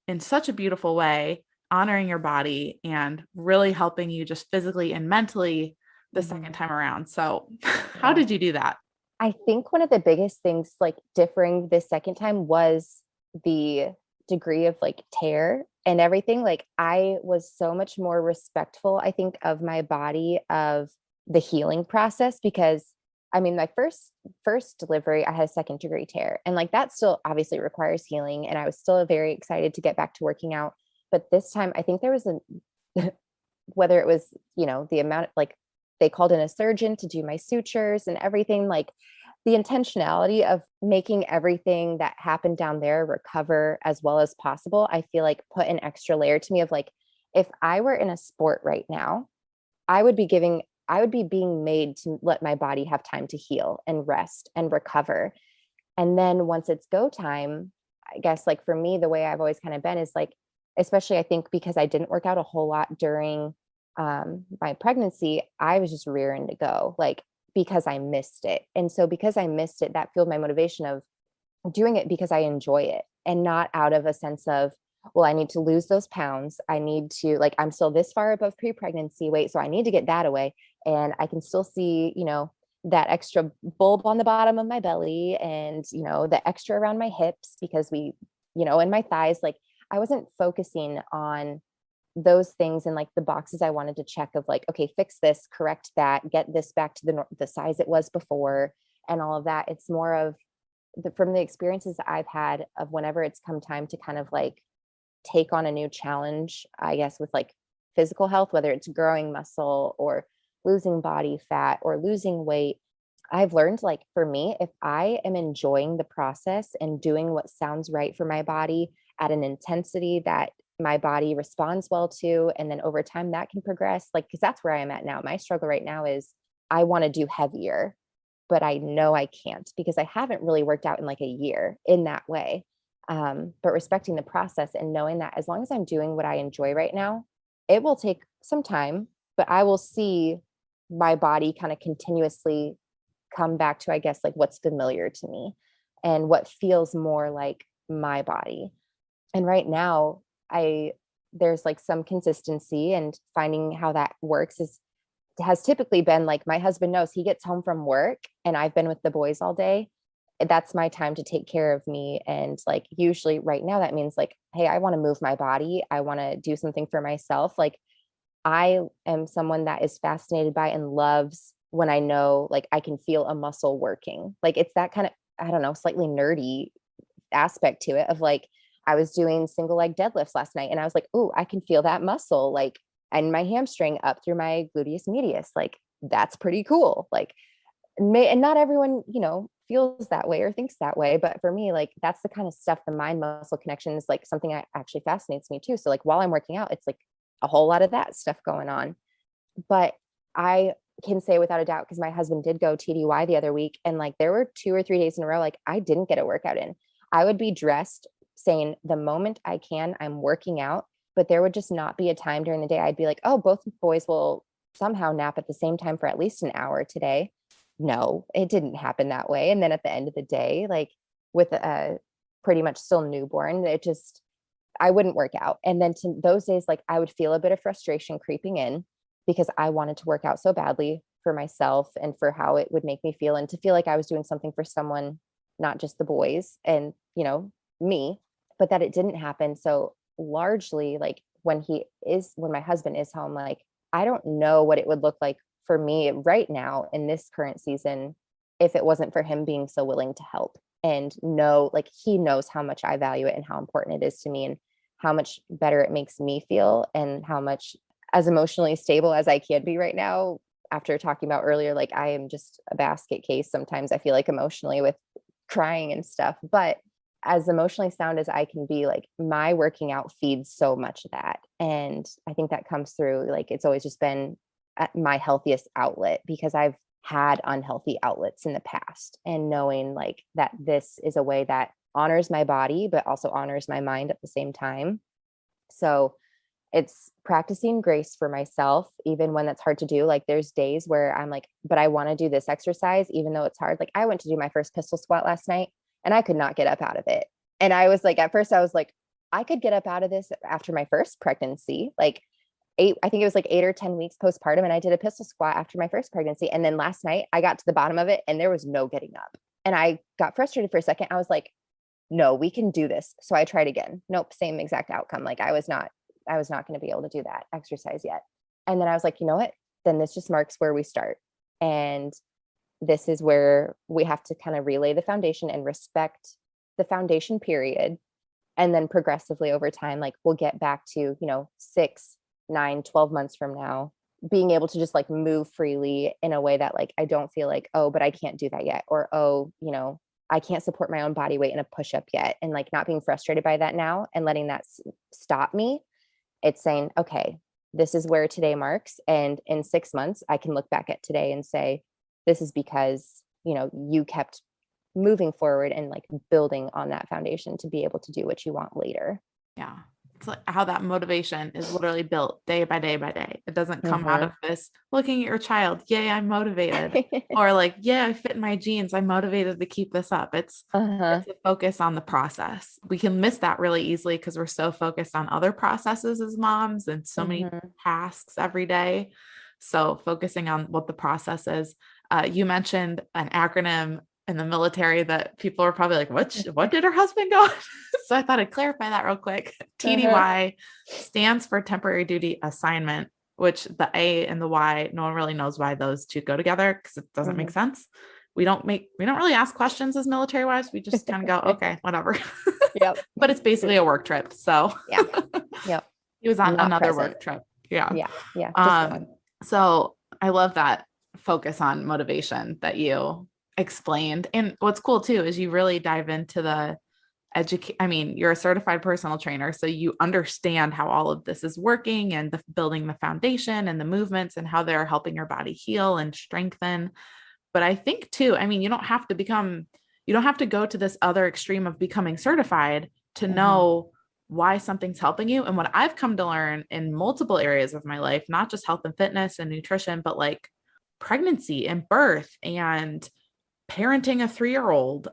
in such a beautiful way, honoring your body and really helping you just physically and mentally the second time around. So how did you do that? I think one of the biggest things like differing this second time was the degree of like tear and everything. Like I was so much more respectful, I think, of my body, of the healing process, because I mean, my first delivery, I had a second degree tear, and like that still obviously requires healing. And I was still very excited to get back to working out. But this time, I think there was whether it was, the amount, like they called in a surgeon to do my sutures and everything, like the intentionality of making everything that happened down there recover as well as possible, I feel like put an extra layer to me of like, if I were in a sport right now, I would be being made to let my body have time to heal and rest and recover. And then once it's go time, I guess like for me, the way I've always kind of been is like, especially I think because I didn't work out a whole lot during my pregnancy, I was just rearing to go, like, because I missed it. And so because I missed it, that fueled my motivation of doing it because I enjoy it, and not out of a sense of, well, I need to lose those pounds. I need to, like, I'm still this far above pre-pregnancy weight, so I need to get that away. And I can still see, that extra bulb on the bottom of my belly, and, the extra around my hips, because and my thighs, like I wasn't focusing on those things and like the boxes I wanted to check of like, okay, fix this, correct that, get this back to the size it was before, and all of that. It's more of from the experiences that I've had of whenever it's come time to kind of like take on a new challenge, I guess, with like physical health, whether it's growing muscle or losing body fat or losing weight. I've learned, like, for me, if I am enjoying the process and doing what sounds right for my body at an intensity that my body responds well to, and then over time that can progress, like, because that's where I am at now. My struggle right now is I want to do heavier, but I know I can't because I haven't really worked out in like a year in that way. But respecting the process and knowing that as long as I'm doing what I enjoy right now, it will take some time, but I will see my body kind of continuously come back to, I guess, like what's familiar to me and what feels more like my body. And right now, there's like some consistency, and finding how that works has typically been like, my husband knows he gets home from work and I've been with the boys all day. That's my time to take care of me. And like, usually right now that means like, hey, I want to move my body. I want to do something for myself. Like, I am someone that is fascinated by and loves when I know, like, I can feel a muscle working. Like, it's that kind of, I don't know, slightly nerdy aspect to it of like, I was doing single leg deadlifts last night and I was like, oh, I can feel that muscle, like, and my hamstring up through my gluteus medius. Like, that's pretty cool. Like, and not everyone, feels that way or thinks that way. But for me, like that's the kind of stuff, the mind muscle connection is like something that actually fascinates me too. So like while I'm working out, it's like a whole lot of that stuff going on. But I can say without a doubt, because my husband did go TDY the other week, and like there were 2 or 3 days in a row, like I didn't get a workout in. I would be dressed saying the moment I can, I'm working out, but there would just not be a time during the day. I'd be like, oh, both boys will somehow nap at the same time for at least an hour today. No, it didn't happen that way. And then at the end of the day, like with a pretty much still newborn, it just, I wouldn't work out. And then to those days, like I would feel a bit of frustration creeping in because I wanted to work out so badly for myself and for how it would make me feel, and to feel like I was doing something for someone, not just the boys and, me, but that it didn't happen. So largely, like when my husband is home, like I don't know what it would look like for me right now in this current season if it wasn't for him being so willing to help and know, like he knows how much I value it and how important it is to me and how much better it makes me feel and how much as emotionally stable as I can be right now. After talking about earlier, like I am just a basket case. Sometimes I feel like emotionally with crying and stuff, but as emotionally sound as I can be, like my working out feeds so much of that. And I think that comes through, like, it's always just been at my healthiest outlet because I've had unhealthy outlets in the past, and knowing like that this is a way that honors my body, but also honors my mind at the same time. So it's practicing grace for myself, even when that's hard to do. Like there's days where I'm like, but I want to do this exercise, even though it's hard. Like I went to do my first pistol squat last night and I could not get up out of it. And I was like, at first I was like, I could get up out of this after my first pregnancy, like I think it was like 8 or 10 weeks postpartum. And I did a pistol squat after my first pregnancy. And then last night I got to the bottom of it and there was no getting up. And I got frustrated for a second. I was like, no, we can do this. So I tried again. Nope. Same exact outcome. Like I was not going to be able to do that exercise yet. And then I was like, you know what? Then this just marks where we start. And this is where we have to kind of relay the foundation and respect the foundation period. And then progressively over time, like we'll get back to, 6, 9, 12 months from now, being able to just like move freely in a way that like, I don't feel like, oh, but I can't do that yet. Or, oh, I can't support my own body weight in a push-up yet. And like not being frustrated by that now and letting that stop me. It's saying, okay, this is where today marks. And in 6 months, I can look back at today and say, this is because, you kept moving forward and like building on that foundation to be able to do what you want later. Yeah. It's like how that motivation is literally built day by day by day. It doesn't come out of this looking at your child. Yay, I'm motivated. Or like, yeah, I fit in my jeans. I'm motivated to keep this up. It's a focus on the process. We can miss that really easily because we're so focused on other processes as moms and so many tasks every day. So focusing on what the process is. You mentioned an acronym in the military that people are probably like, what did her husband go? So I thought I'd clarify that real quick. TDY stands for temporary duty assignment, which the A and the Y, no one really knows why those two go together because it doesn't make sense. We don't really ask questions as military wives. We just kind of go, okay, whatever. Yep. But it's basically a work trip. So yeah. Yep. He was on Not another present. work trip. Yeah. Yeah. Yeah. Just one. So I love that focus on motivation that you explained. And what's cool too, is you really dive into the you're a certified personal trainer, so you understand how all of this is working and building the foundation and the movements and how they're helping your body heal and strengthen. But I think too, you don't have to go to this other extreme of becoming certified to know why something's helping you. And what I've come to learn in multiple areas of my life, not just health and fitness and nutrition, but like pregnancy and birth and parenting a 3-year-old,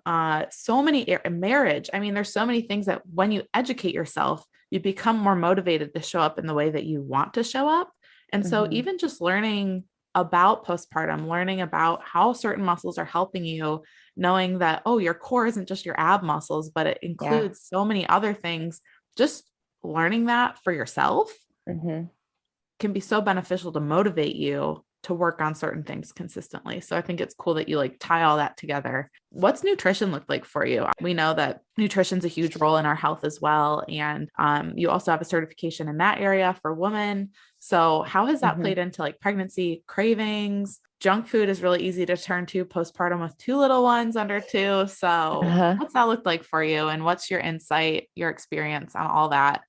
so many marriage. There's so many things that when you educate yourself, you become more motivated to show up in the way that you want to show up. And so even just learning about postpartum, learning about how certain muscles are helping you, knowing that, oh, your core isn't just your ab muscles, but it includes so many other things. Just learning that for yourself can be so beneficial to motivate you to work on certain things consistently. So I think it's cool that you like tie all that together. What's nutrition look like for you? We know that nutrition's a huge role in our health as well. And you also have a certification in that area for women. So how has that played into like pregnancy cravings, junk food is really easy to turn to postpartum with two little ones under two. So Uh-huh. what's that look like for you? And what's your insight, your experience on all that?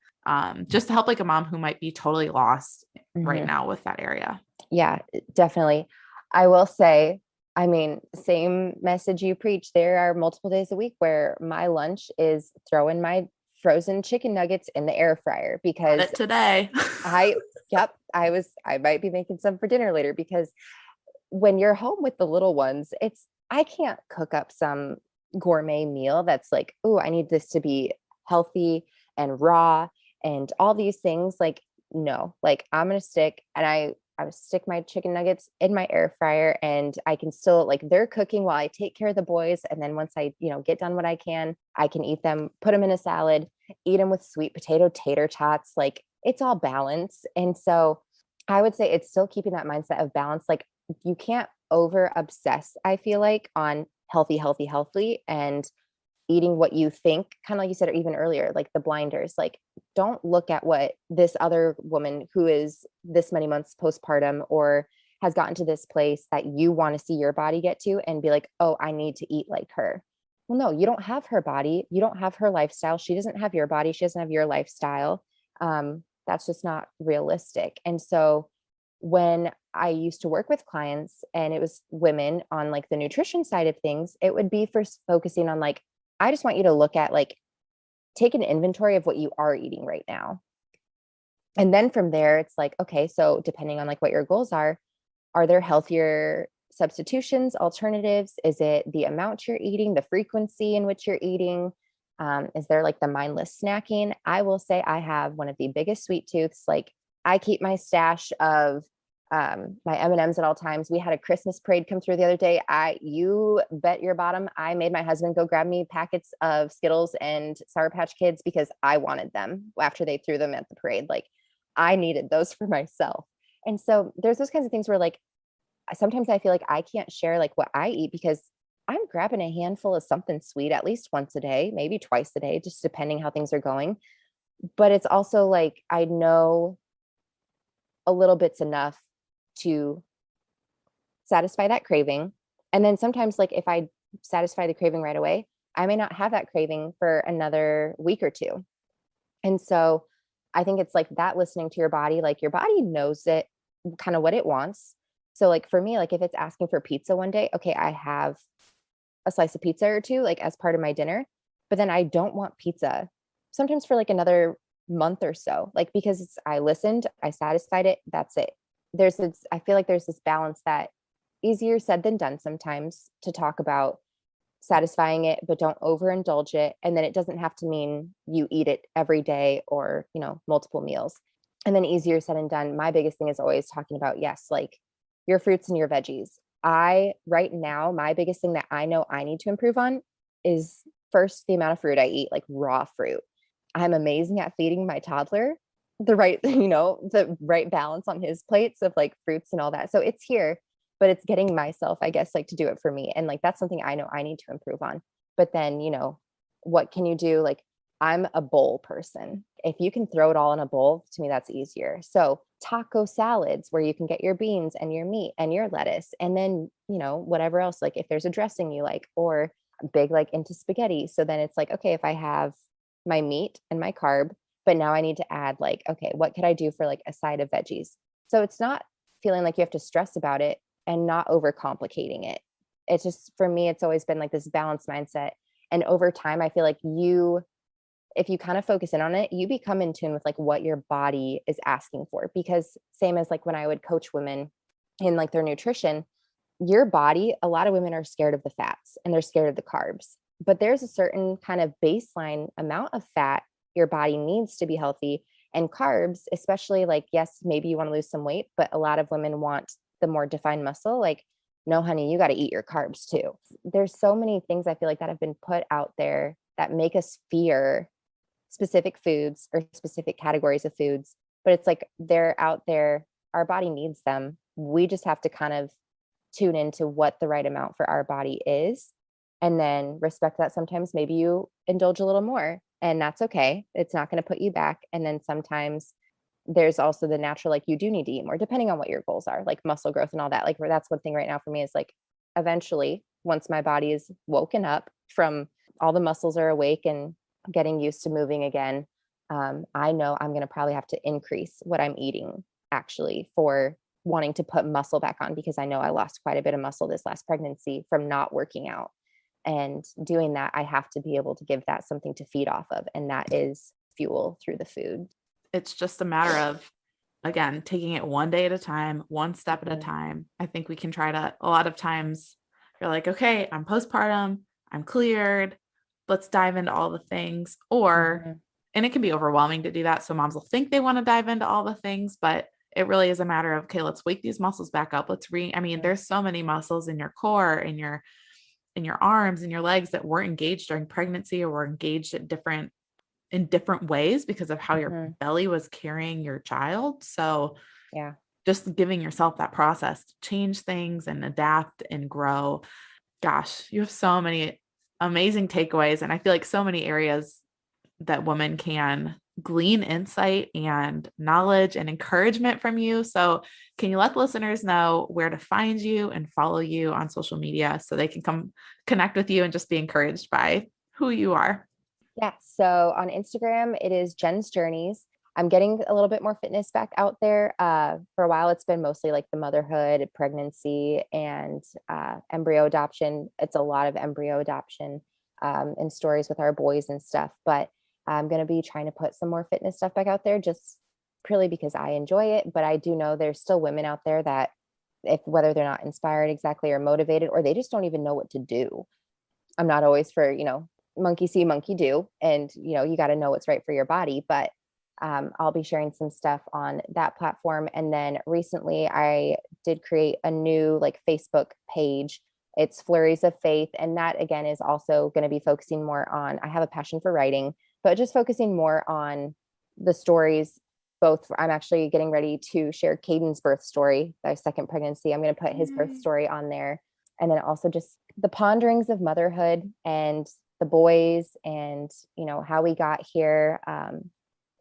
Just to help like a mom who might be totally lost right Mhm. now with that area. Yeah, definitely. I will say, I mean, same message you preach. There are multiple days a week where my lunch is throwing my frozen chicken nuggets in the air fryer Had because it today. I, yep, I might be making some for dinner later because when you're home with the little ones, I can't cook up some gourmet meal that's like, oh, I need this to be healthy and raw and all these things. Like, no, like I'm gonna stick and I would stick my chicken nuggets in my air fryer and I can still like they're cooking while I take care of the boys. And then once I, get done what I can eat them, put them in a salad, eat them with sweet potato tater tots. Like it's all balance. And so I would say it's still keeping that mindset of balance. Like you can't over obsess, I feel like, on healthy, healthy, healthy and eating what you think, kind of like you said, or even earlier, like the blinders. Like, don't look at what this other woman who is this many months postpartum or has gotten to this place that you want to see your body get to and be like, oh, I need to eat like her. Well, no, you don't have her body. You don't have her lifestyle. She doesn't have your body. She doesn't have your lifestyle. That's just not realistic. And so when I used to work with clients and it was women on like the nutrition side of things, it would be for focusing on like, I just want you to look at like, take an inventory of what you are eating right now. And then from there, it's like, okay, so depending on like what your goals are there healthier substitutions, alternatives? Is it the amount you're eating, the frequency in which you're eating? Is there like the mindless snacking? I will say I have one of the biggest sweet tooths. Like I keep my stash of my M&Ms at all times. We had a Christmas parade come through the other day. You bet your bottom, I made my husband go grab me packets of Skittles and Sour Patch Kids because I wanted them after they threw them at the parade. Like I needed those for myself. And so there's those kinds of things where like sometimes I feel like I can't share like what I eat because I'm grabbing a handful of something sweet at least once a day, maybe twice a day, just depending how things are going. But it's also like I know a little bit's enough to satisfy that craving. And then sometimes, like if I satisfy the craving right away, I may not have that craving for another week or two. And so I think it's like that listening to your body knows it kind of what it wants. So like for me, like if it's asking for pizza one day, okay, I have a slice of pizza or two, like as part of my dinner, but then I don't want pizza sometimes for like another month or so, like because I listened, I satisfied it, that's it. I feel like there's this balance that easier said than done sometimes to talk about satisfying it, but don't overindulge it. And then it doesn't have to mean you eat it every day or, multiple meals. And then easier said and done. My biggest thing is always talking about, yes, like your fruits and your veggies. Right now, my biggest thing that I know I need to improve on is first the amount of fruit I eat, like raw fruit. I'm amazing at feeding my toddler the right balance on his plates of like fruits and all that. So it's here, but it's getting myself, I guess, like to do it for me. And like that's something I know I need to improve on. But then, what can you do? Like I'm a bowl person. If you can throw it all in a bowl, to me, that's easier. So taco salads where you can get your beans and your meat and your lettuce, and then, whatever else, like if there's a dressing you like, or big like into spaghetti. So then it's like, okay, if I have my meat and my carb, but now I need to add like, okay, what could I do for like a side of veggies? So it's not feeling like you have to stress about it and not overcomplicating it. It's just, for me, it's always been like this balanced mindset. And over time, I feel like if you kind of focus in on it, you become in tune with like what your body is asking for. Because same as like when I would coach women in like their nutrition, your body, a lot of women are scared of the fats and they're scared of the carbs, but there's a certain kind of baseline amount of fat your body needs to be healthy. And carbs, especially like, yes, maybe you want to lose some weight, but a lot of women want the more defined muscle. Like, no, honey, you got to eat your carbs too. There's so many things I feel like that have been put out there that make us fear specific foods or specific categories of foods, but it's like they're out there. Our body needs them. We just have to kind of tune into what the right amount for our body is and then respect that sometimes maybe you indulge a little more and that's okay. It's not going to put you back. And then sometimes there's also the natural, like you do need to eat more depending on what your goals are, like muscle growth and all that. Like that's one thing right now for me is like, eventually, once my body is woken up from all the muscles are awake and getting used to moving again, I know I'm going to probably have to increase what I'm eating actually for wanting to put muscle back on, because I know I lost quite a bit of muscle this last pregnancy from not working out. And doing that, I have to be able to give that something to feed off of. And that is fuel through the food. It's just a matter of, again, taking it one day at a time, one step at a time. I think we can try to, a lot of times you're like, okay, I'm postpartum, I'm cleared, let's dive into all the things. Or, and it can be overwhelming to do that. So moms will think they want to dive into all the things, but it really is a matter of, okay, let's wake these muscles back up. There's so many muscles in your core, in your arms and your legs that weren't engaged during pregnancy or were engaged in different ways because of how your belly was carrying your child. So yeah, just giving yourself that process to change things and adapt and grow. Gosh, you have so many amazing takeaways. And I feel like so many areas that women can glean insight and knowledge and encouragement from you. So can you let the listeners know where to find you and follow you on social media so they can come connect with you and just be encouraged by who you are? Yeah. So on Instagram, it is Jen's Journeys. I'm getting a little bit more fitness back out there. For a while, it's been mostly like the motherhood, pregnancy, and embryo adoption. It's a lot of embryo adoption and stories with our boys and stuff. But I'm going to be trying to put some more fitness stuff back out there, just purely because I enjoy it. But I do know there's still women out there that, if whether they're not inspired exactly or motivated, or they just don't even know what to do. I'm not always for, monkey see, monkey do. And, you got to know what's right for your body. But I'll be sharing some stuff on that platform. And then recently I did create a new like Facebook page. It's Flurries of Faith. And that again is also going to be focusing more on, I have a passion for writing, but just focusing more on the stories. I'm actually getting ready to share Caden's birth story, my second pregnancy. I'm going to put his birth story on there. And then also just the ponderings of motherhood and the boys and, how we got here,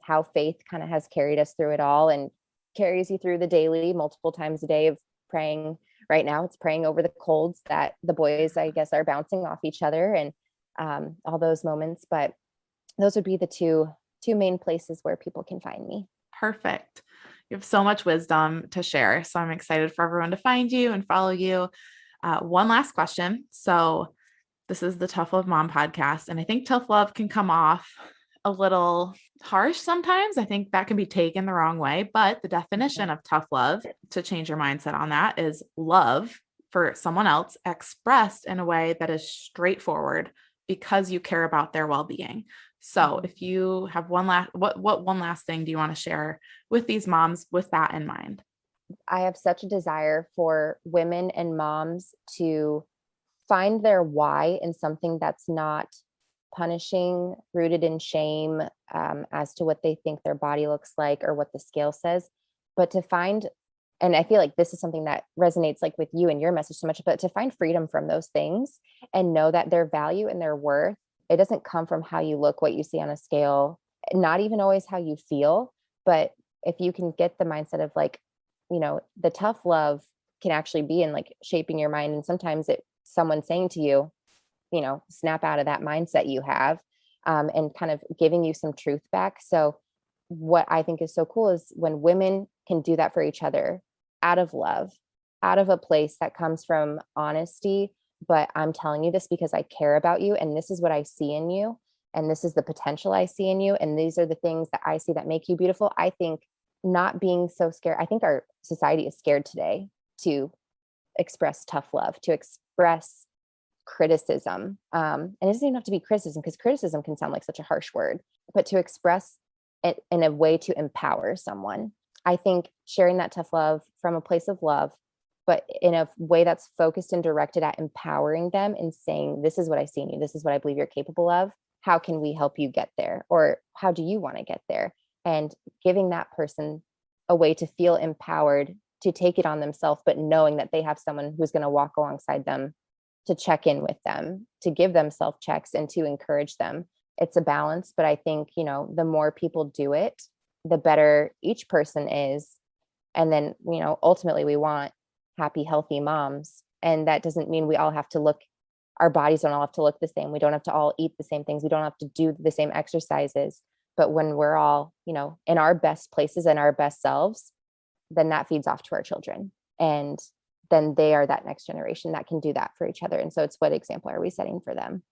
how faith kind of has carried us through it all and carries you through the daily multiple times a day of praying. Right now it's praying over the colds that the boys, I guess, are bouncing off each other and all those moments. But those would be the two main places where people can find me. Perfect. You have so much wisdom to share. So I'm excited for everyone to find you and follow you. One last question. So this is the Tough Love Mom podcast. And I think tough love can come off a little harsh sometimes. I think that can be taken the wrong way, but the definition of tough love, to change your mindset on that, is love for someone else expressed in a way that is straightforward because you care about their well-being. So if you have one last thing do you want to share with these moms with that in mind? I have such a desire for women and moms to find their why in something that's not punishing, rooted in shame, as to what they think their body looks like or what the scale says, but to find, and I feel like this is something that resonates like with you and your message so much, but to find freedom from those things and know that their value and their worth, it doesn't come from how you look, what you see on a scale, not even always how you feel. But if you can get the mindset of like, the tough love can actually be in like shaping your mind. And sometimes someone saying to you, snap out of that mindset you have, and kind of giving you some truth back. So what I think is so cool is when women can do that for each other out of love, out of a place that comes from honesty. But I'm telling you this because I care about you. And this is what I see in you. And this is the potential I see in you. And these are the things that I see that make you beautiful. I think not being so scared. I think our society is scared today to express tough love, to express criticism. And it doesn't even have to be criticism, because criticism can sound like such a harsh word, but to express it in a way to empower someone. I think sharing that tough love from a place of love, but in a way that's focused and directed at empowering them and saying, this is what I see in you. This is what I believe you're capable of. How can we help you get there? Or how do you want to get there? And giving that person a way to feel empowered to take it on themselves, but knowing that they have someone who's going to walk alongside them, to check in with them, to give them self checks and to encourage them. It's a balance, but I think, the more people do it, the better each person is. And then, ultimately we want happy, healthy moms. And that doesn't mean we all have to look, our bodies don't all have to look the same. We don't have to all eat the same things. We don't have to do the same exercises. But when we're all, in our best places and our best selves, then that feeds off to our children. And then they are that next generation that can do that for each other. And so it's, what example are we setting for them?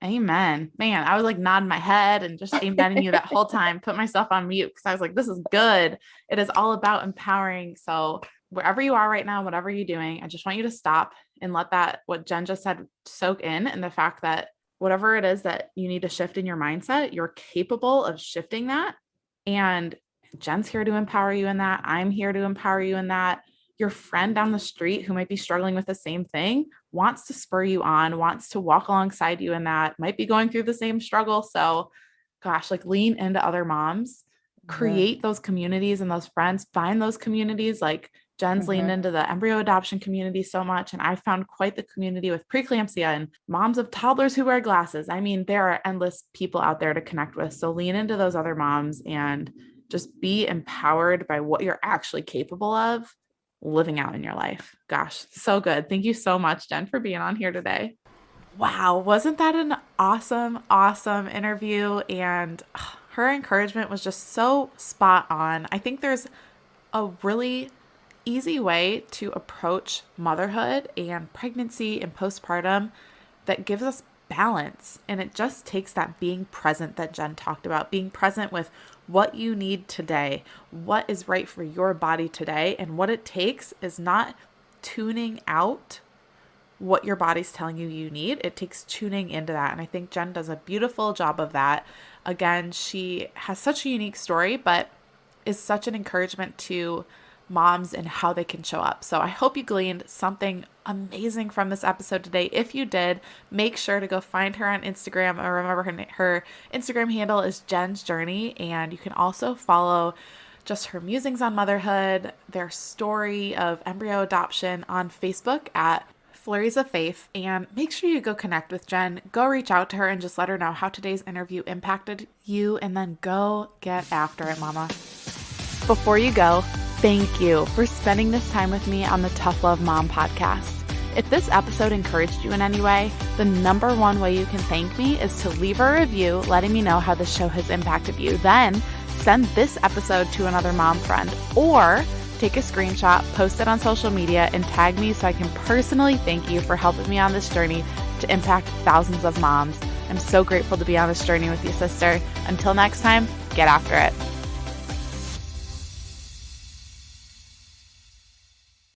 Amen. Man, I was like nodding my head and just amening you that whole time, put myself on mute because I was like, this is good. It is all about empowering. So wherever you are right now, whatever you're doing, I just want you to stop and let that, what Jen just said, soak in. And the fact that whatever it is that you need to shift in your mindset, you're capable of shifting that. And Jen's here to empower you in that. I'm here to empower you in that. Your friend down the street who might be struggling with the same thing wants to spur you on, wants to walk alongside you in that, might be going through the same struggle. So gosh, like lean into other moms, create those communities and those friends, find those communities. Like Jen's leaned into the embryo adoption community so much. And I found quite the community with preeclampsia and moms of toddlers who wear glasses. I mean, there are endless people out there to connect with. So lean into those other moms and just be empowered by what you're actually capable of living out in your life. Gosh, so good. Thank you so much, Jen, for being on here today. Wow. Wasn't that an awesome, awesome interview? And her encouragement was just so spot on. I think there's a really easy way to approach motherhood and pregnancy and postpartum that gives us balance. And it just takes that being present that Jen talked about, being present with what you need today, what is right for your body today. And what it takes is not tuning out what your body's telling you you need. It takes tuning into that. And I think Jen does a beautiful job of that. Again, she has such a unique story, but is such an encouragement to moms and how they can show up. So I hope you gleaned something amazing from this episode today. If you did, make sure to go find her on Instagram. Or remember, her Instagram handle is Jen's Journey. And you can also follow just her musings on motherhood, their story of embryo adoption on Facebook at Flurries of Faith. And make sure you go connect with Jen, go reach out to her and just let her know how today's interview impacted you, and then go get after it, mama. Before you go, thank you for spending this time with me on the Tough Love Mom podcast. If this episode encouraged you in any way, the number one way you can thank me is to leave a review letting me know how the show has impacted you. Then send this episode to another mom friend, or take a screenshot, post it on social media, and tag me so I can personally thank you for helping me on this journey to impact thousands of moms. I'm so grateful to be on this journey with you, sister. Until next time, get after it.